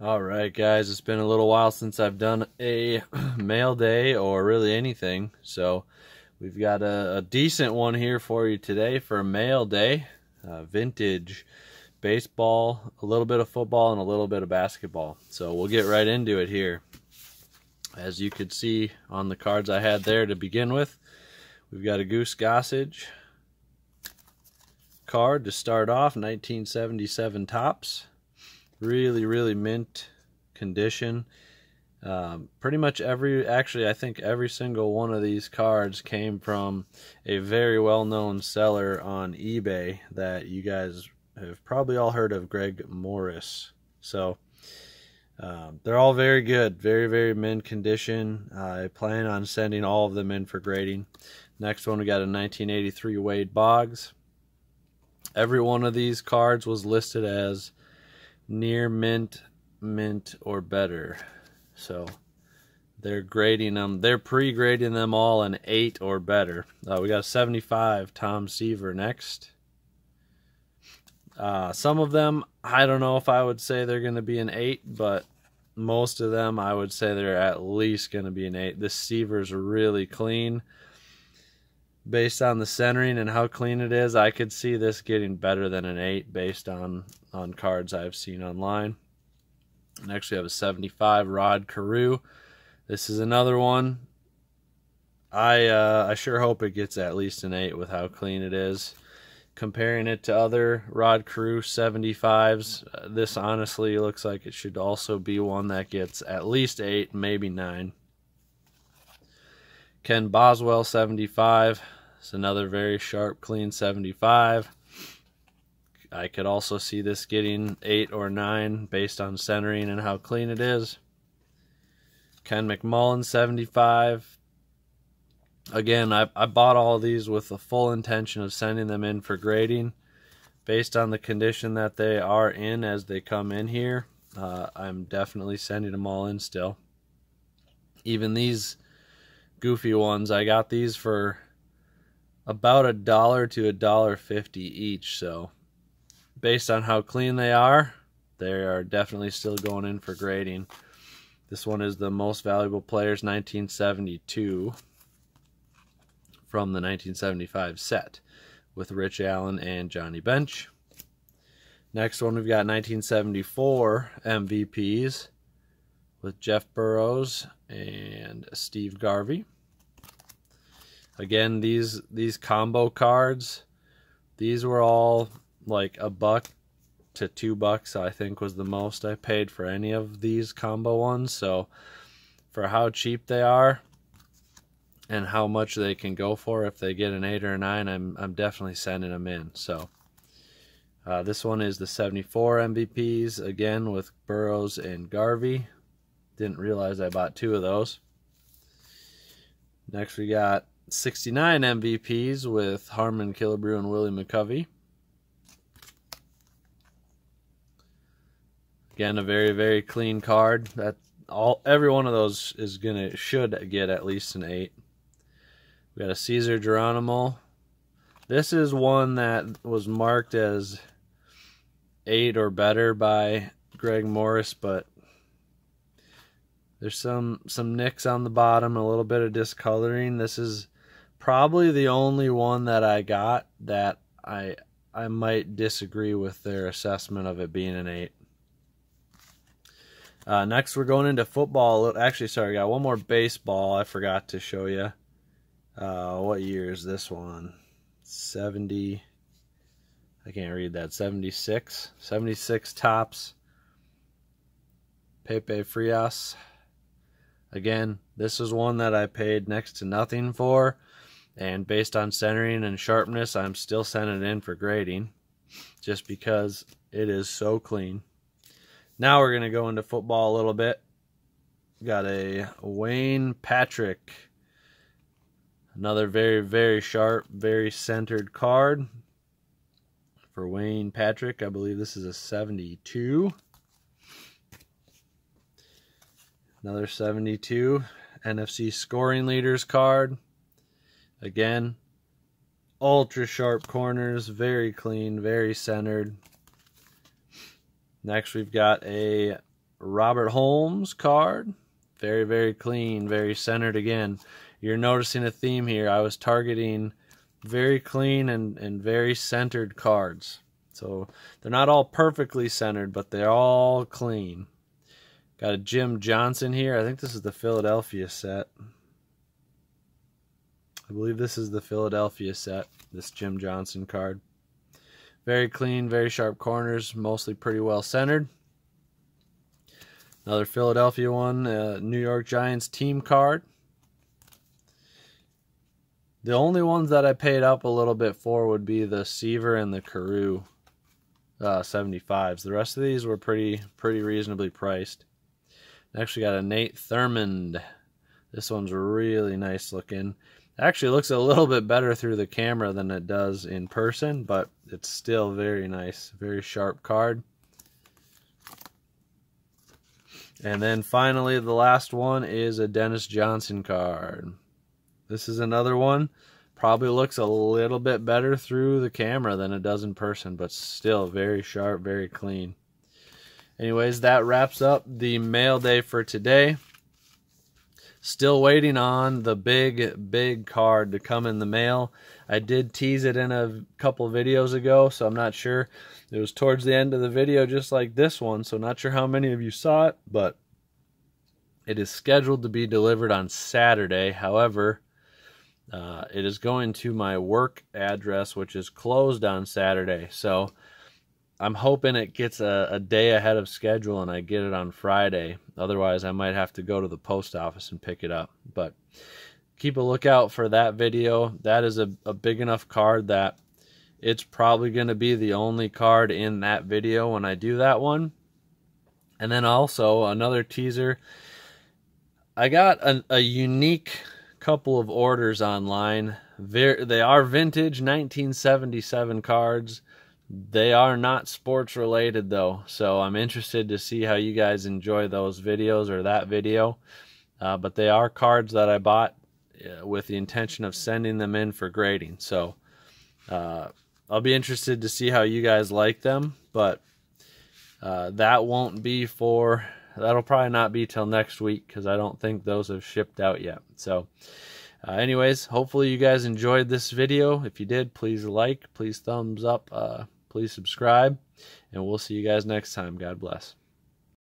Alright guys, it's been a little while since I've done a mail day or really anything, so we've got a decent one here for you today for a mail day. Vintage baseball, a little bit of football, and a little bit of basketball. So we'll get right into it here. As you could see on the cards I had there to begin with, we've got a Goose Gossage card to start off, 1977 Topps. Really mint condition. Pretty much I think every single one of these cards came from a very well-known seller on eBay that you guys have probably all heard of, Greg Morris. So they're all very good, very mint condition. I plan on sending all of them in for grading. Next one, we got a 1983 Wade Boggs. Every one of these cards was listed as near mint, or better. So they're grading them, they're pre-grading them all an 8 or better. We got a 75 Tom Seaver next. Some of them, I don't know if I would say they're going to be an 8, but most of them I would say they're at least going to be an 8. This Seaver's really clean. Based on the centering and how clean it is, I could see this getting better than an 8 based on cards I've seen online. Next we have a 75 Rod Carew. This is another one. I sure hope it gets at least an 8 with how clean it is. Comparing it to other Rod Carew 75s, this honestly looks like it should also be one that gets at least 8, maybe 9. Ken Boswell 75. It's another very sharp, clean 75. I could also see this getting 8 or 9 based on centering and how clean it is. Ken McMullen 75. Again, I bought all these with the full intention of sending them in for grading. Based on the condition that they are in as they come in here, I'm definitely sending them all in still. Even these goofy ones, I got these for about $1 to $1.50 each, so based on how clean they are definitely still going in for grading. This one is the Most Valuable Players 1972 from the 1975 set with Rich Allen and Johnny Bench. Next one, we've got 1974 MVPs with Jeff Burroughs and Steve Garvey. Again, these combo cards, these were all like $1 to $2, I think was the most I paid for any of these combo ones. So for how cheap they are and how much they can go for if they get an 8 or a 9, I'm definitely sending them in. So this one is the 74 MVPs, again with Burroughs and Garvey. Didn't realize I bought 2 of those. Next we got 69 MVPs with Harmon Killebrew and Willie McCovey. Again, a very clean card. Every one of those should get at least an 8. We got a Caesar Geronimo. This is one that was marked as 8 or better by Greg Morris, but there's some nicks on the bottom, a little bit of discoloring. This is probably the only one that I got that I might disagree with their assessment of it being an 8. Next we're going into football. Actually, sorry, I got one more baseball I forgot to show you. What year is this one? 70. I can't read that. 76. 76 Topps. Pepe Frias. Again, this is one that I paid next to nothing for, and based on centering and sharpness, I'm still sending it in for grading just because it is so clean. Now we're going to go into football a little bit. Got a Wayne Patrick. Another very sharp, very centered card for Wayne Patrick. I believe this is a 72. Another 72 NFC Scoring Leaders card. Again, ultra sharp corners, very clean, very centered. Next we've got a Robert Holmes card. Very, very clean, very centered again. You're noticing a theme here. I was targeting very clean and very centered cards. So they're not all perfectly centered, but they're all clean. Got a Jim Johnson here. I think this is the Philadelphia set. I believe this is the Philadelphia set, this Jim Johnson card. Very clean, very sharp corners, mostly pretty well centered. Another Philadelphia one, New York Giants team card. The only ones that I paid up a little bit for would be the Seaver and the Carew 75s. The rest of these were pretty reasonably priced. Next we got a Nate Thurmond. This one's really nice looking. Actually looks a little bit better through the camera than it does in person, but it's still very nice. Very sharp card. And then finally the last one is a Dennis Johnson card. This is another one. Probably looks a little bit better through the camera than it does in person, but still very sharp, very clean. Anyways, that wraps up the mail day for today. Still waiting on the big card to come in the mail. I did tease it in a couple videos ago, so I'm not sure. It was towards the end of the video, just like this one, so not sure how many of you saw it, but it is scheduled to be delivered on Saturday. However, it is going to my work address, which is closed on Saturday. So I'm hoping it gets a day ahead of schedule and I get it on Friday. Otherwise, I might have to go to the post office and pick it up. But keep a lookout for that video. That is a big enough card that it's probably going to be the only card in that video when I do that one. And then also another teaser. I got a unique couple of orders online. They are vintage 1977 cards. They are not sports related though, so I'm interested to see how you guys enjoy those videos or that video. But they are cards that I bought with the intention of sending them in for grading. So I'll be interested to see how you guys like them, but that'll probably not be till next week because I don't think those have shipped out yet. So anyways, hopefully you guys enjoyed this video. If you did, please like, please thumbs up, please subscribe, and we'll see you guys next time. God bless.